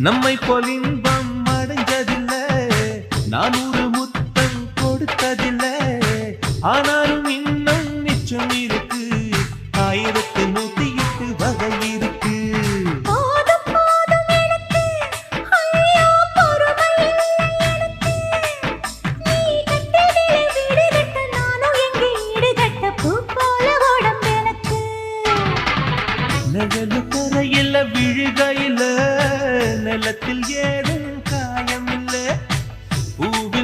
நம்மை போல் இன்பம் அடைஞ்சதில்லை, நான் ஒரு முத்தம் கொடுத்ததில்லை. ஆனாலும் இன்னும் மிச்சம் இருக்கு, 1108 வகை இருக்கு. நிழலு கரையில விழுகையில நிலத்தில் ஏதும் காயம் இல்லை, பூவில்